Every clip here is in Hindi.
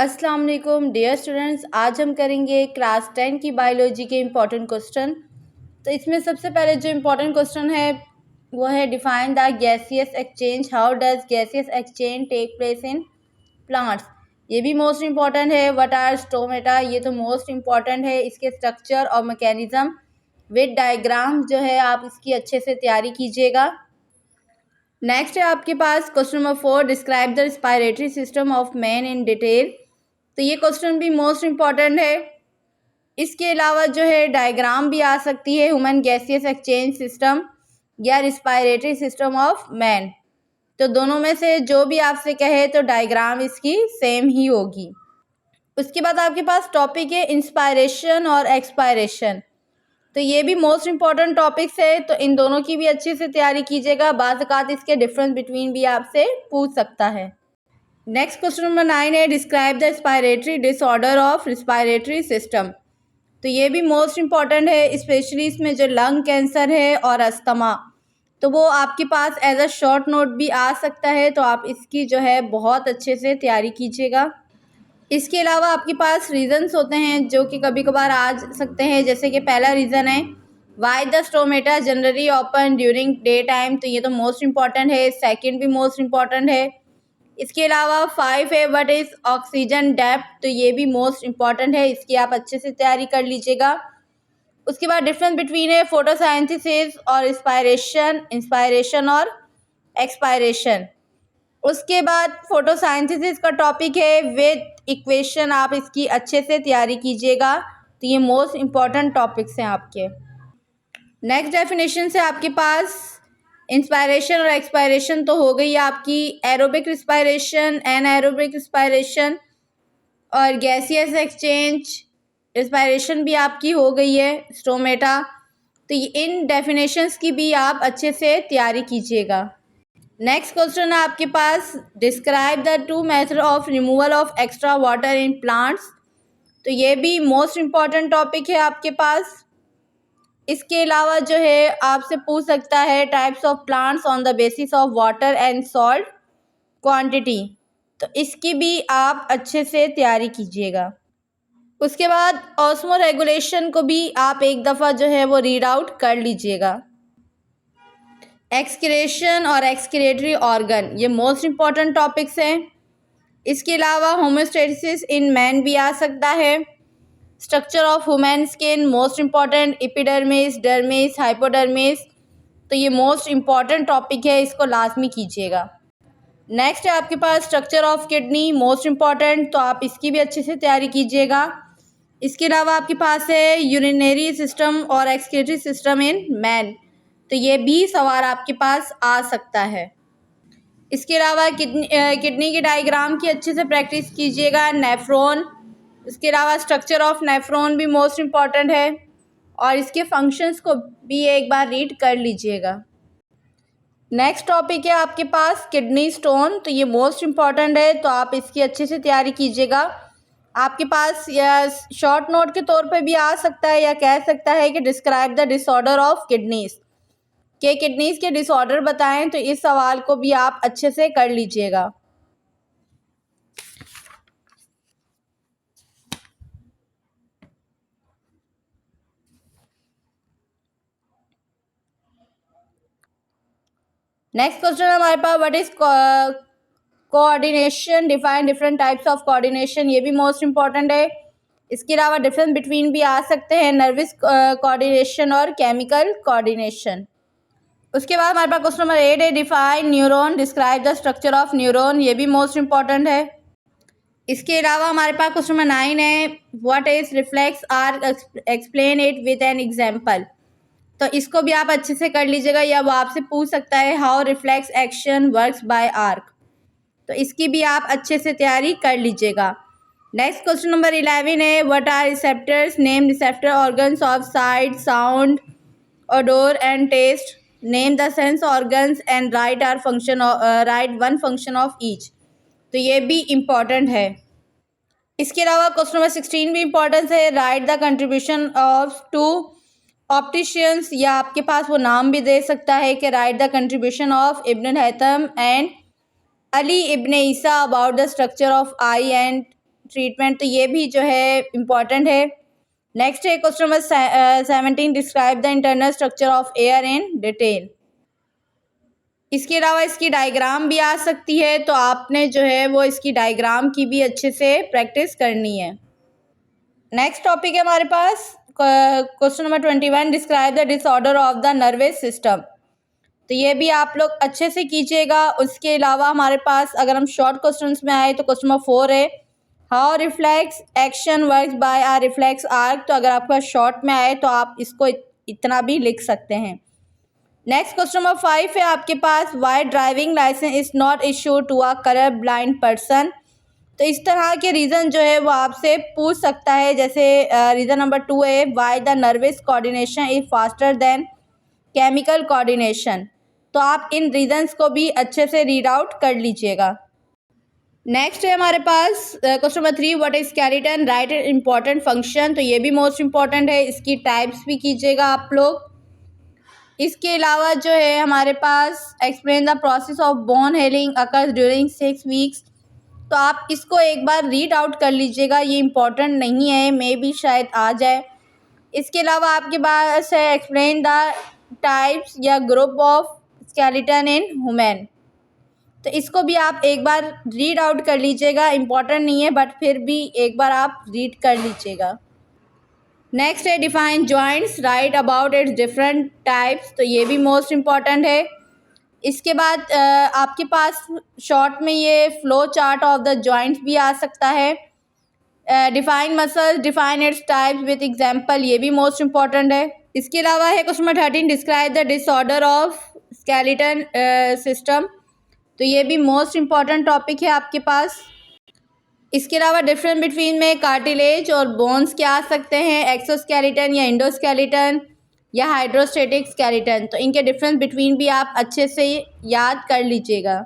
अस्सलाम वालेकुम डियर स्टूडेंट्स, आज हम करेंगे क्लास 10 की बायोलॉजी के इम्पॉर्टेंट क्वेश्चन। तो इसमें सबसे पहले जो इम्पोर्टेंट क्वेश्चन है वो है define the gaseous exchange, how does gaseous exchange take place in plants. ये भी मोस्ट इम्पॉर्टेंट है। व्हाट आर स्टोमेटा, ये तो मोस्ट इम्पॉर्टेंट है। इसके स्ट्रक्चर और मैकेनिज्म विद डायग्राम जो है आप इसकी अच्छे से तैयारी कीजिएगा। नेक्स्ट है आपके पास question number 4, describe the respiratory system of man in detail. तो ये क्वेश्चन भी मोस्ट इम्पॉर्टेंट है। इसके अलावा जो है डायग्राम भी आ सकती है, ह्यूमन गैसियस एक्सचेंज सिस्टम या रिस्पायरेटरी सिस्टम ऑफ मैन। तो दोनों में से जो भी आपसे कहे तो डायग्राम इसकी सेम ही होगी। उसके बाद आपके पास टॉपिक है इंस्पायरेशन और एक्सपायरेशन। तो ये भी मोस्ट इम्पॉर्टेंट टॉपिक्स है, तो इन दोनों की भी अच्छे से तैयारी कीजिएगा। बाज़ औक़ात इसके डिफरेंस बिटवीन भी आपसे पूछ सकता है। नेक्स्ट क्वेश्चन नंबर 9 है describe the respiratory disorder of respiratory system. तो ये भी मोस्ट इम्पॉर्टेंट है, स्पेशली इसमें जो लंग कैंसर है और अस्थमा, तो वो आपके पास एज अ शॉर्ट नोट भी आ सकता है। तो आप इसकी जो है बहुत अच्छे से तैयारी कीजिएगा। इसके अलावा आपके पास रीज़न्स होते हैं जो कि कभी कभार आ सकते हैं, जैसे कि पहला रीज़न है why the stomata generally open during day time. तो ये तो मोस्ट इम्पॉर्टेंट है। सेकंड भी मोस्ट इम्पॉर्टेंट है। इसके अलावा 5 है व्हाट इज़ ऑक्सीजन डेप्थ। तो ये भी मोस्ट इम्पॉर्टेंट है, इसकी आप अच्छे से तैयारी कर लीजिएगा। उसके बाद डिफरेंस बिटवीन है फोटोसिंथेसिस और इंस्पायरेशन और एक्सपायरेशन। उसके बाद फोटोसिंथेसिस का टॉपिक है विद इक्वेशन, आप इसकी अच्छे से तैयारी कीजिएगा। तो ये मोस्ट इम्पॉर्टेंट टॉपिक्स हैं आपके। नेक्स्ट डेफिनेशन से आपके पास इंस्पायरेशन और एक्सपायरेशन तो हो गई आपकी, एरोबिक रिस्पायरेशन, एनाएरोबिक रिस्पायरेशन और गैसियस एक्सचेंज रिस्पायरेशन भी आपकी हो गई है, स्टोमेटा। तो इन डेफिनेशंस की भी आप अच्छे से तैयारी कीजिएगा। नेक्स्ट क्वेश्चन है आपके पास describe the 2 method of removal of extra water in plants. तो ये भी मोस्ट इम्पॉर्टेंट टॉपिक है आपके पास। इसके अलावा जो है आपसे पूछ सकता है types of plants on the basis of water and salt quantity. तो इसकी भी आप अच्छे से तैयारी कीजिएगा। उसके बाद ऑस्मो रेगुलेशन को भी आप एक दफ़ा जो है वो रीड आउट कर लीजिएगा। एक्सक्रीशन और एक्सक्रीटरी ऑर्गन, ये मोस्ट इम्पॉर्टेंट टॉपिक्स हैं। इसके अलावा होमोस्टेसिस इन मैन भी आ सकता है। Structure of human skin most important, epidermis, dermis, hypodermis. तो ये मोस्ट इम्पॉर्टेंट टॉपिक है, इसको लाजमी कीजिएगा। नेक्स्ट है आपके पास structure of kidney, most important, तो आप इसकी भी अच्छे से तैयारी कीजिएगा। इसके अलावा आपके पास है यूरिनरी सिस्टम और एक्सक्रीटरी सिस्टम इन मैन। तो ये भी सवाल आपके पास आ सकता है। इसके अलावा किडनी के डायग्राम की अच्छे से प्रैक्टिस कीजिएगा। नेफ्रॉन, इसके अलावा स्ट्रक्चर ऑफ नेफ्रॉन भी मोस्ट इम्पॉर्टेंट है और इसके फंक्शंस को भी एक बार रीड कर लीजिएगा। नेक्स्ट टॉपिक है आपके पास किडनी स्टोन। तो ये मोस्ट इम्पॉर्टेंट है, तो आप इसकी अच्छे से तैयारी कीजिएगा। आपके पास या शॉर्ट नोट के तौर पे भी आ सकता है या कह सकता है कि describe the disorder of kidneys, के किडनीज के डिसऑर्डर बताएं। तो इस सवाल को भी आप अच्छे से कर लीजिएगा। नेक्स्ट क्वेश्चन हमारे पास what is coordination, define different types of coordination. ये भी मोस्ट इम्पॉर्टेंट है। इसके अलावा डिफरेंस बिटवीन भी आ सकते हैं नर्वस कोऑर्डिनेशन और केमिकल कोऑर्डिनेशन। उसके बाद हमारे पास क्वेश्चन नंबर 8 है define neuron, describe the structure of neuron. ये भी मोस्ट इम्पॉर्टेंट है। इसके अलावा हमारे पास क्वेश्चन नंबर 9 है what is reflex arc, explain it with an example. तो इसको भी आप अच्छे से कर लीजिएगा, या वो आपसे पूछ सकता है how reflex action works bye arc. तो इसकी भी आप अच्छे से तैयारी कर लीजिएगा। नेक्स्ट क्वेश्चन नंबर 11 है what are receptors, name receptor organs of sight, sound, odour and taste, name the sense organs and write one function of each. तो ये भी इम्पॉर्टेंट है। इसके अलावा क्वेश्चन नंबर 16 भी इम्पॉर्टेंट है, right the contribution of 2 opticians, या आपके पास वो नाम भी दे सकता है कि write the contribution of Ibn Haitham and Ali Ibn Isa about the structure of eye and treatment, तो ये भी जो है इम्पॉर्टेंट है। नेक्स्ट है question number 17, describe the internal structure of ear in detail. इसके अलावा इसकी डायग्राम भी आ सकती है, तो आपने जो है वो इसकी डायग्राम की भी अच्छे से प्रैक्टिस करनी है। नेक्स्ट टॉपिक है हमारे पास question number 21, describe the disorder of the nervous system. तो ये भी आप लोग अच्छे से कीजिएगा। उसके अलावा हमारे पास अगर हम शॉर्ट क्वेश्चंस में आए तो क्वेश्चन नंबर 4 है, how reflex action works by a reflex arc. तो अगर आपका शॉर्ट में आए तो आप इसको इतना भी लिख सकते हैं। नेक्स्ट क्वेश्चन नंबर 5 है आपके पास, why driving licence is not issue to a colour blind person. तो इस तरह के रीज़न जो है वो आपसे पूछ सकता है। जैसे रीज़न नंबर 2 है, why the nervous coordination is faster than chemical coordination. तो आप इन रीजंस को भी अच्छे से रीड आउट कर लीजिएगा। नेक्स्ट है हमारे पास question number 3, what is skeleton, write important function. तो ये भी मोस्ट इंपॉर्टेंट है, इसकी टाइप्स भी कीजिएगा आप लोग। इसके अलावा जो है हमारे पास explain the process of bone healing occurs during 6 weeks. तो आप इसको एक बार रीड आउट कर लीजिएगा, ये इम्पॉर्टेंट नहीं है, मे भी शायद आ जाए। इसके अलावा आपके पास है एक्सप्लेन द टाइप्स या group of skeleton in human. तो इसको भी आप एक बार रीड आउट कर लीजिएगा, इम्पॉर्टेंट नहीं है बट फिर भी एक बार आप रीड कर लीजिएगा। नेक्स्ट है define joints, right about it's different types. तो ये भी मोस्ट इम्पॉर्टेंट है। इसके बाद आपके पास शॉर्ट में ये flow chart of the joints भी आ सकता है। Define muscles, define its types with example, ये भी मोस्ट इम्पॉर्टेंट है। इसके अलावा है question number 13, describe the disorder of skeleton system. तो ये भी मोस्ट इम्पॉर्टेंट टॉपिक है आपके पास। इसके अलावा डिफरेंस बिटवीन में कार्टिलेज और बोन्स क्या आ सकते हैं, एक्सोस्केलेटन या इंडोस्केलेटन या हाइड्रोस्टेटिक स्केलेटन। तो इनके डिफरेंस बिटवीन भी आप अच्छे से याद कर लीजिएगा।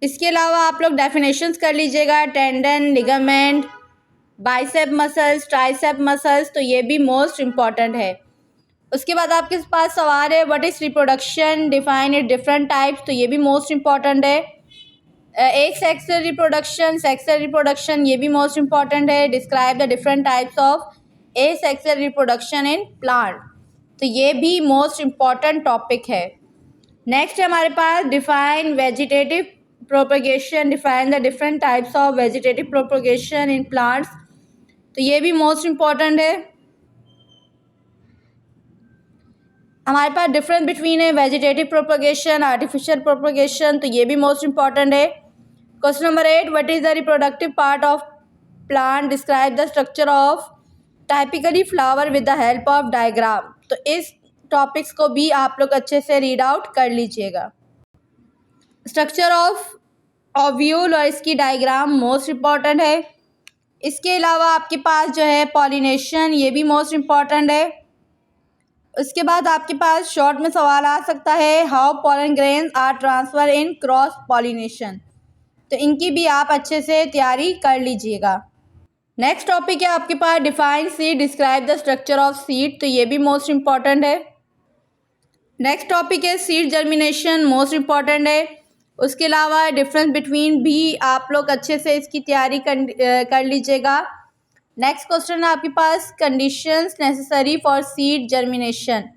इसके अलावा आप लोग डेफिनेशंस कर लीजिएगा, tendon, ligament, bicep muscles, tricep muscles. तो ये भी मोस्ट इम्पॉर्टेंट है। उसके बाद आपके पास सवाल है, what is reproduction, define it different types. तो ये भी मोस्ट इम्पॉर्टेंट है। एक सेक्सुअल रिप्रोडक्शन, ये भी मोस्ट इम्पॉर्टेंट है। Describe the different types of asexual reproduction in plant. तो ये भी मोस्ट इम्पॉर्टेंट टॉपिक है। नेक्स्ट है हमारे पास define vegetative propagation, define the different types of vegetative propagation in plants. तो ये भी मोस्ट इम्पॉर्टेंट है। हमारे पास डिफरेंस बिटवीन है वेजिटेटिव प्रोपगेशन, आर्टिफिशियल प्रोपगेशन। तो ये भी मोस्ट इम्पॉर्टेंट है। Question number 8, what is the reproductive part of plant, describe the structure of typically flower with the help of diagram. तो इस टॉपिक्स को भी आप लोग अच्छे से रीड आउट कर लीजिएगा। स्ट्रक्चर ऑफ ओव्यूल और इसकी डायग्राम मोस्ट इम्पॉर्टेंट है। इसके अलावा आपके पास जो है पॉलिनेशन, ये भी मोस्ट इम्पॉर्टेंट है। उसके बाद आपके पास शॉर्ट में सवाल आ सकता है, how pollen grains are transfer in cross pollination. तो इनकी भी आप अच्छे से तैयारी कर लीजिएगा। नेक्स्ट टॉपिक है आपके पास define seed, describe the structure of seed. तो ये भी मोस्ट इम्पॉर्टेंट है। नेक्स्ट टॉपिक है सीड जर्मिनेशन, मोस्ट इम्पॉर्टेंट है। उसके अलावा डिफरेंस बिटवीन भी आप लोग अच्छे से इसकी तैयारी कर लीजिएगा। नेक्स्ट क्वेश्चन है आपके पास conditions necessary for seed germination.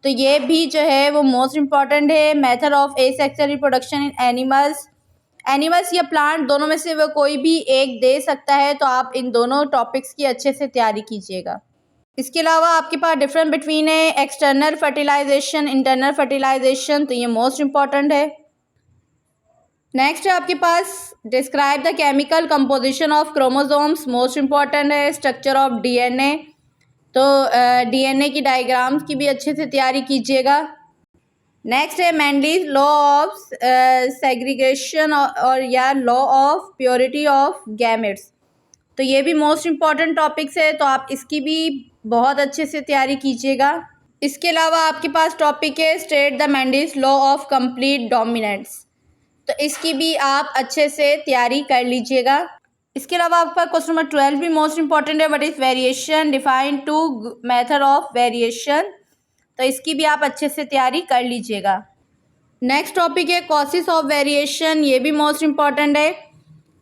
तो ये भी जो है वो मोस्ट इम्पॉर्टेंट है। Method of asexual reproduction in animals या प्लांट, दोनों में से वो कोई भी एक दे सकता है। तो आप इन दोनों टॉपिक्स की अच्छे से तैयारी कीजिएगा। इसके अलावा आपके पास डिफरेंस बिटवीन है एक्सटर्नल फर्टिलाइजेशन, इंटरनल फर्टिलाइजेशन। तो ये मोस्ट इम्पॉर्टेंट है। नेक्स्ट है आपके पास describe the chemical composition of chromosomes, most important है। स्ट्रक्चर ऑफ डीएनए, तो डीएनए की डायग्राम्स की भी अच्छे से तैयारी कीजिएगा। नेक्स्ट है मेंडलीज लॉ ऑफ सेग्रीगेशन और या law of purity of gametes. तो ये भी मोस्ट इम्पॉर्टेंट टॉपिक्स है, तो आप इसकी भी बहुत अच्छे से तैयारी कीजिएगा। इसके अलावा आपके पास टॉपिक है state the Mendeleev's law of complete dominance. तो इसकी भी आप अच्छे से तैयारी कर लीजिएगा। इसके अलावा आपका क्वेश्चन नंबर 12 भी मोस्ट इंपॉर्टेंट है, what is variation, define two method of variation. तो इसकी भी आप अच्छे से तैयारी कर लीजिएगा। नेक्स्ट टॉपिक है कॉसेस ऑफ वेरिएशन, ये भी मोस्ट इंपॉर्टेंट है।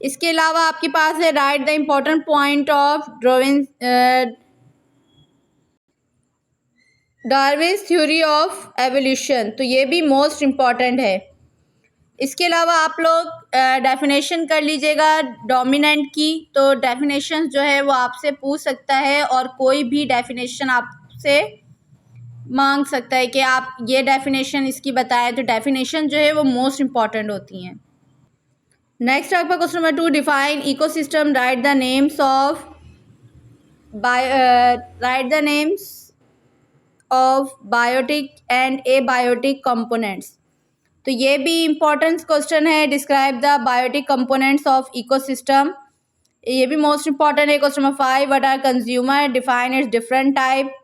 इसके अलावा आपके पास है right the important point of Darwin's theory of evolution, तो ये भी मोस्ट इम्पॉर्टेंट है। इसके अलावा आप लोग डेफिनेशन कर लीजिएगा डोमिनेंट की, तो डेफिनेशन जो है वो आपसे पूछ सकता है और कोई भी डेफिनेशन आपसे मांग सकता है कि आप ये डेफिनेशन इसकी बताएं, तो डेफिनेशन जो है वो मोस्ट इम्पॉर्टेंट होती हैं। नेक्स्ट आपका question number 2, define ecosystem, write the names of biotic and abiotic components, तो ये भी इम्पोर्टेंट क्वेश्चन है। Describe the biotic components of ecosystem, ये भी मोस्ट इम्पॉर्टेंट है। Question number 5, what are consumer, define its different type.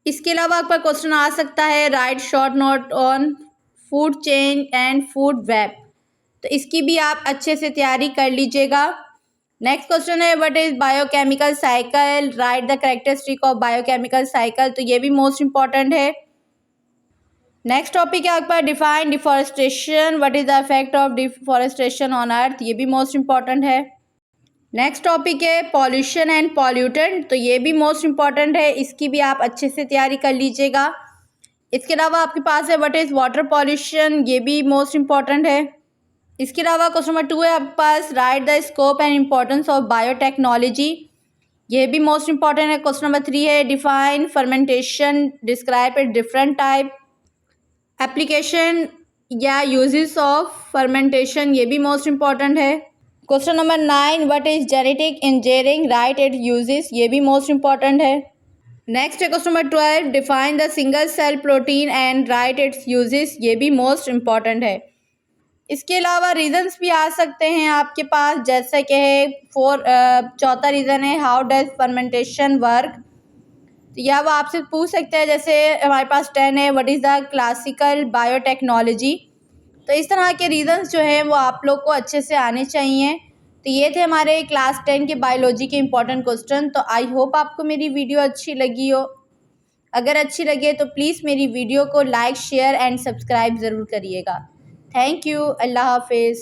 इसके अलावा आपका क्वेश्चन आ सकता है write short note on food chain and food web, तो इसकी भी आप अच्छे से तैयारी कर लीजिएगा। नेक्स्ट क्वेश्चन है what is biochemical cycle, right the characteristic of biochemical cycle, तो ये भी मोस्ट इम्पॉर्टेंट है। नेक्स्ट टॉपिक है आपका define deforestation, what is the effect of deforestation on earth, ये भी मोस्ट इम्पॉर्टेंट है। नेक्स्ट टॉपिक है पॉल्यूशन एंड पॉल्यूटेंट, तो ये भी मोस्ट इम्पॉर्टेंट है, इसकी भी आप अच्छे से तैयारी कर लीजिएगा। इसके अलावा आपके पास है व्हाट इज़ वाटर पॉल्यूशन, ये भी मोस्ट इम्पॉर्टेंट है। इसके अलावा क्वेश्चन नंबर 2 है आपके पास write the scope and importance of biotechnology, ये भी मोस्ट इम्पॉर्टेंट है। क्वेश्चन नंबर 3 है define fermentation, describe it different type, application या यूजेस ऑफ फर्मेंटेशन, ये भी मोस्ट इम्पॉर्टेंट है। Question number 9, what is genetic engineering, write it uses, ये भी मोस्ट इम्पॉर्टेंट है। नेक्स्ट है question number 12, define the single cell protein and write its uses, ये भी मोस्ट इम्पॉर्टेंट है। इसके अलावा रीजंस भी आ सकते हैं आपके पास, जैसे कि चौथा रीज़न है हाउ डज फर्मेंटेशन वर्क, तो या वो आपसे पूछ सकते हैं। जैसे हमारे पास 10 है what is the classical biotechnology, तो इस तरह के रीजंस जो हैं वो आप लोग को अच्छे से आने चाहिए। तो ये थे हमारे क्लास 10 के बायोलॉजी के इम्पोर्टेंट क्वेश्चन। तो आई होप आपको मेरी वीडियो अच्छी लगी हो, अगर अच्छी लगे तो प्लीज़ मेरी वीडियो को लाइक शेयर एंड सब्सक्राइब ज़रूर करिएगा। थैंक यू, अल्लाह हाफिज़।